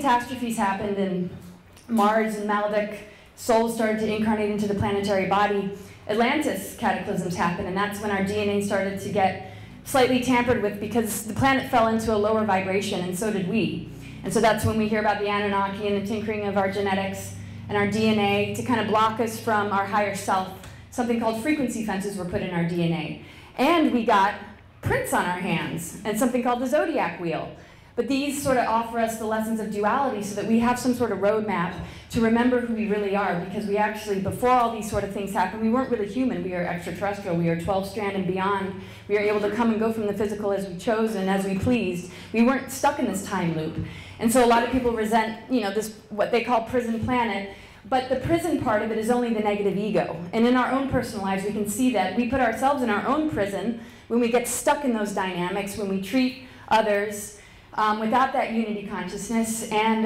catastrophes happened and Mars and Malefic souls started to incarnate into the planetary body, Atlantis cataclysms happened, and that's when our DNA started to get slightly tampered with because the planet fell into a lower vibration, and so did we. And so that's when we hear about the Anunnaki and the tinkering of our genetics and our DNA to kind of block us from our higher self. Something called frequency fences were put in our DNA. And we got prints on our hands and something called the zodiac wheel. But these sort of offer us the lessons of duality so that we have some sort of roadmap to remember who we really are, because we actually, before all these sort of things happened, we weren't really human. We are extraterrestrial. We are 12-strand and beyond. We are able to come and go from the physical as we chose and as we pleased. We weren't stuck in this time loop. And so a lot of people resent, this, what they call prison planet. But the prison part of it is only the negative ego. And in our own personal lives, we can see that we put ourselves in our own prison when we get stuck in those dynamics, when we treat others without that unity consciousness, and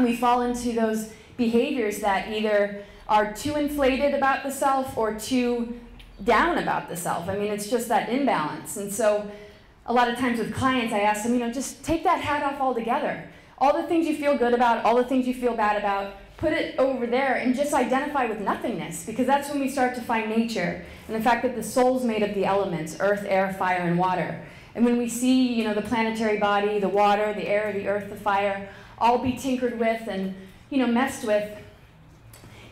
we fall into those behaviors that either are too inflated about the self or too down about the self. I mean, it's just that imbalance. And so a lot of times with clients, I ask them, just take that hat off altogether. All the things you feel good about, all the things you feel bad about, put it over there and just identify with nothingness, because that's when we start to find nature and the fact that the soul's made of the elements, earth, air, fire, and water. And when we see, the planetary body, the water, the air, the earth, the fire, all be tinkered with and, messed with,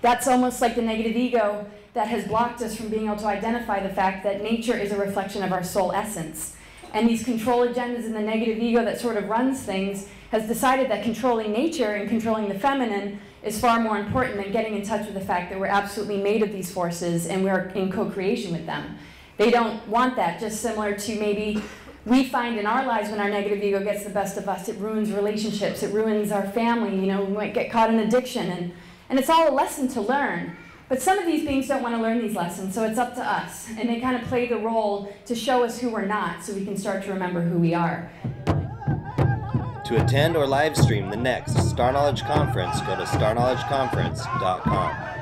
that's almost like the negative ego that has blocked us from being able to identify the fact that nature is a reflection of our soul essence. And these control agendas in the negative ego that sort of runs things has decided that controlling nature and controlling the feminine is far more important than getting in touch with the fact that we're absolutely made of these forces and we're in co-creation with them. They don't want that, just similar to maybe we find in our lives when our negative ego gets the best of us, it ruins relationships, it ruins our family, we might get caught in addiction, and it's all a lesson to learn. But some of these beings don't want to learn these lessons, so it's up to us. And they kind of play the role to show us who we're not so we can start to remember who we are. To attend or live stream the next Star Knowledge Conference, go to starknowledgeconference.com.